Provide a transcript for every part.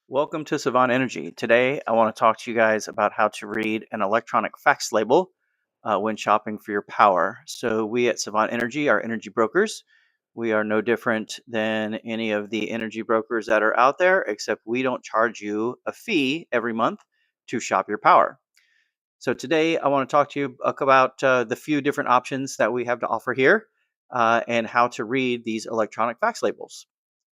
Welcome to Savant Energy. Today, I want to talk to you guys about how to read an electronic fax label when shopping for your power. So, we at Savant Energy are energy brokers. We are no different than any of the energy brokers that are out there, except we don't charge you a fee every month to shop your power. So, today, I want to talk to you about the few different options that we have to offer here and how to read these electronic fax labels.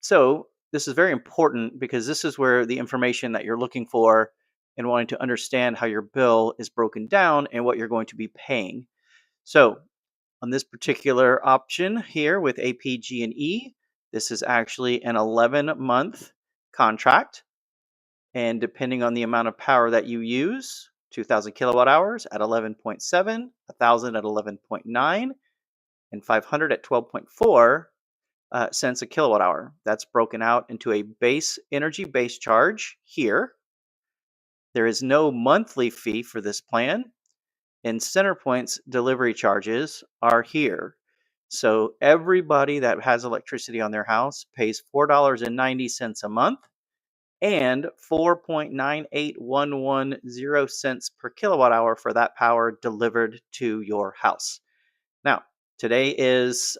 So, this is very important because this is where the information that you're looking for and wanting to understand how your bill is broken down and what you're going to be paying. So, on this particular option here with APG&E, this is actually an 11-month contract. And depending on the amount of power that you use, 2000 kilowatt hours at 11.7, 1000 at 11.9, and 500 at 12.4 cents a kilowatt hour. That's broken out into a base charge here. There is no monthly fee for this plan, and CenterPoint's delivery charges are here. So everybody that has electricity on their house pays $4.90 a month and 4.98110 per kilowatt hour for that power delivered to your house. Now, today is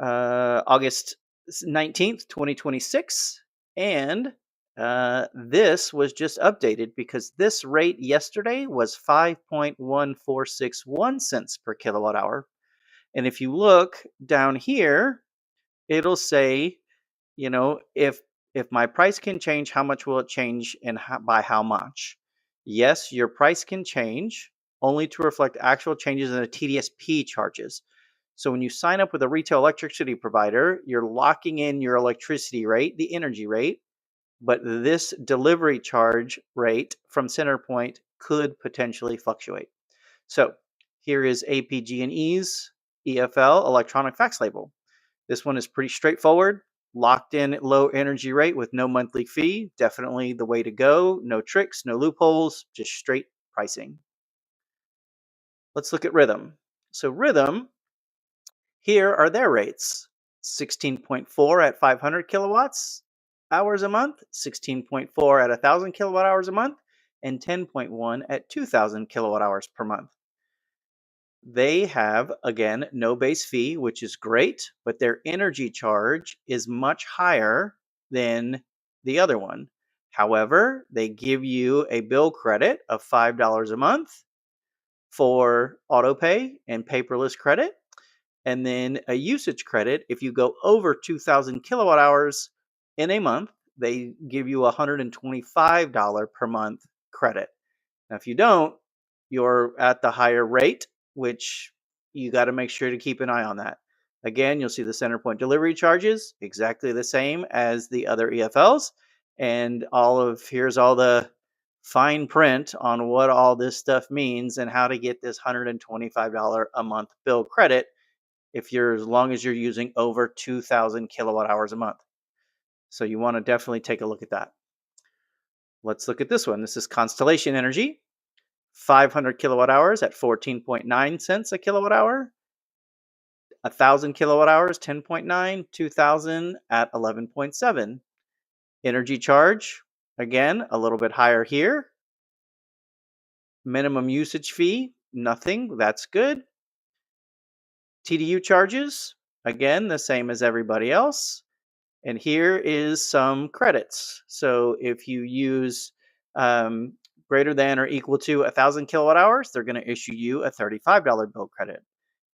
August 19th, 2026. And this was just updated because this rate yesterday was 5.1461 cents per kilowatt hour. And if you look down here, it'll say, if my price can change, how much will it change and by how much? Yes, your price can change only to reflect actual changes in the TDSP charges. So when you sign up with a retail electricity provider, you're locking in your electricity rate, the energy rate, but this delivery charge rate from CenterPoint could potentially fluctuate. So here is APG&E's EFL electronic fax label. This one is pretty straightforward, locked in low energy rate with no monthly fee. Definitely the way to go. No tricks, no loopholes, just straight pricing. Let's look at Rhythm. So Rhythm, here are their rates. 16.4 at 500 kilowatts hours a month, 16.4 at 1000 kilowatt hours a month, and 10.1 at 2000 kilowatt hours per month. They have, again, no base fee, which is great, but their energy charge is much higher than the other one. However, they give you a bill credit of $5 a month for autopay and paperless credit, and then a usage credit. If you go over 2000 kilowatt hours in a month, they give you $125 per month credit. Now, if you don't, you're at the higher rate, which you got to make sure to keep an eye on that. Again, you'll see the CenterPoint delivery charges exactly the same as the other EFLs, and here's all the fine print on what all this stuff means and how to get this $125 a month bill credit as long as you're using over 2000 kilowatt hours a month. So you want to definitely take a look at that. Let's look at this one. This is Constellation Energy. 500 kilowatt hours at 14.9 cents a kilowatt hour, 1000 kilowatt hours 10.9, 2000 at 11.7. Energy charge, again, a little bit higher here. Minimum usage fee, nothing, that's good. TDU charges, again, the same as everybody else. And here is some credits. So if you use greater than or equal to 1000 kilowatt hours, they're going to issue you a $35 bill credit.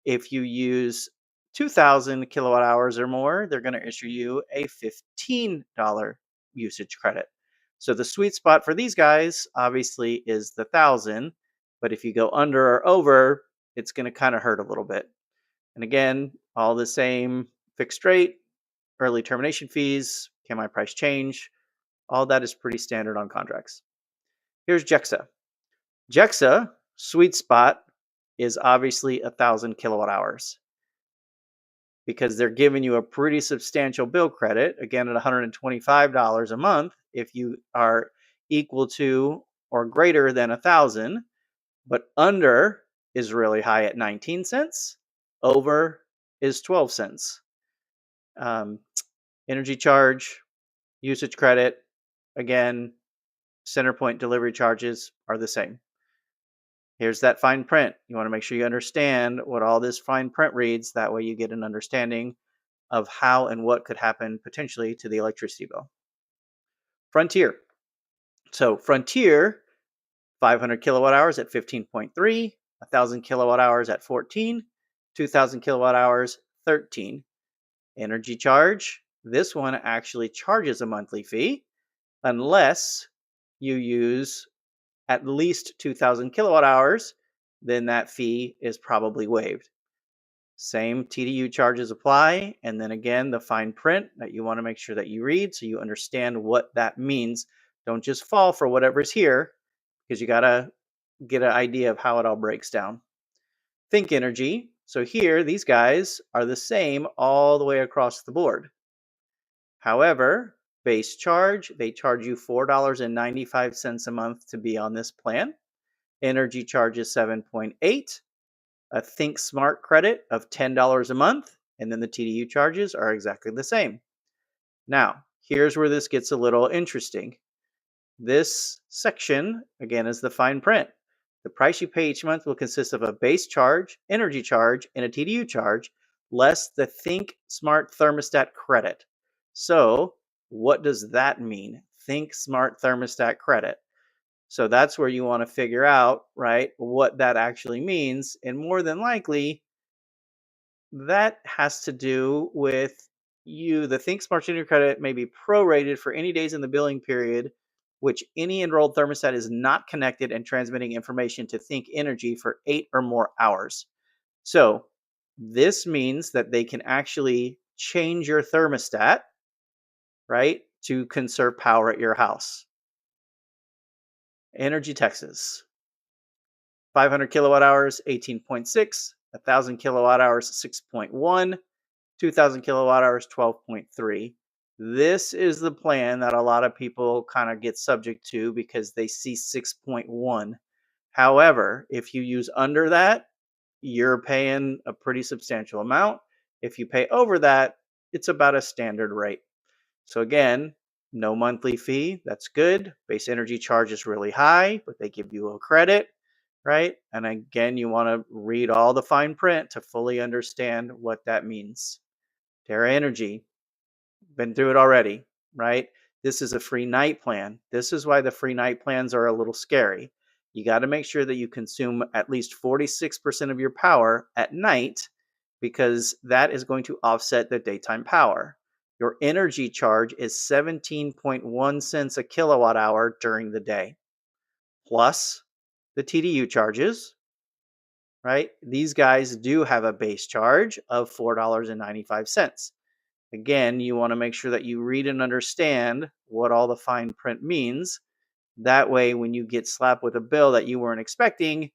If you use 2000 kilowatt hours or more, they're going to issue you a $15 usage credit. So the sweet spot for these guys obviously is the 1000, but if you go under or over, it's going to kind of hurt a little bit. And again, all the same fixed rate, early termination fees, can my price change? All that is pretty standard on contracts. Here's JEXA. JEXA, sweet spot, is obviously 1000 kilowatt hours because they're giving you a pretty substantial bill credit, again at $125 a month if you are equal to or greater than 1000, but under is really high at 19 cents, over is 12 cents. Energy charge, usage credit, again, center point delivery charges are the same. Here's that fine print. You want to make sure you understand what all this fine print reads. That way you get an understanding of how and what could happen potentially to the electricity bill. Frontier. So Frontier, 500 kilowatt hours at 15.3, 1,000 kilowatt hours at 14, 2,000 kilowatt hours, 13. Energy charge. This one actually charges a monthly fee unless you use at least 2,000 kilowatt hours, then that fee is probably waived. Same TDU charges apply. And then again, the fine print that you want to make sure that you read so you understand what that means. Don't just fall for whatever's here because you got to get an idea of how it all breaks down. Think energy. So here, these guys are the same all the way across the board. However, base charge, they charge you $4.95 a month to be on this plan. Energy charge is 7.8. A Think Smart credit of $10 a month, and then the TDU charges are exactly the same. Now, here's where this gets a little interesting. This section, again, is the fine print. The price you pay each month will consist of a base charge, energy charge, and a TDU charge, less the Think Smart thermostat credit. So, what does that mean? Think Smart thermostat credit. So that's where you want to figure out, right, what that actually means. And more than likely, that has to do with the Think Smart Junior credit may be prorated for any days in the billing period which any enrolled thermostat is not connected and transmitting information to Think Energy for 8 or more hours. So this means that they can actually change your thermostat, right, to conserve power at your house. Energy Texas. 500 kilowatt hours, 18.6, 1,000 kilowatt hours, 6.1, 2,000 kilowatt hours, 12.3. This is the plan that a lot of people kind of get subject to because they see 6.1. However, if you use under that, you're paying a pretty substantial amount. If you pay over that, it's about a standard rate. So again, no monthly fee. That's good. Base energy charge is really high, but they give you a credit, right? And again, you want to read all the fine print to fully understand what that means. Terra Energy, been through it already, right? This is a free night plan. This is why the free night plans are a little scary. You got to make sure that you consume at least 46% of your power at night because that is going to offset the daytime power. Your energy charge is 17.1 cents a kilowatt hour during the day, plus the TDU charges, right? These guys do have a base charge of $4.95. Again, you want to make sure that you read and understand what all the fine print means. That way, when you get slapped with a bill that you weren't expecting,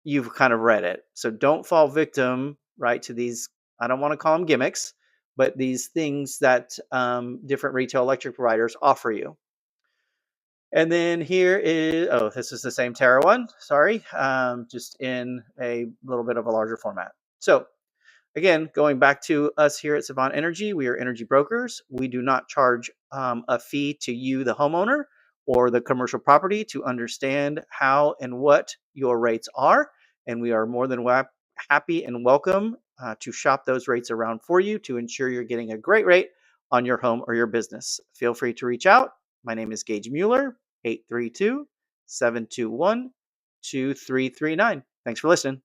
you've kind of read it. So don't fall victim, right, to these, I don't want to call them gimmicks, but these things that different retail electric providers offer you. And then here is, oh, this is the same Terra one, sorry, just in a little bit of a larger format. So again, going back to us here at Savant Energy, we are energy brokers. We do not charge a fee to you, the homeowner, or the commercial property to understand how and what your rates are. And we are more than happy and welcome to shop those rates around for you to ensure you're getting a great rate on your home or your business. Feel free to reach out. My name is Gage Mueller, 832-721-2339. Thanks for listening.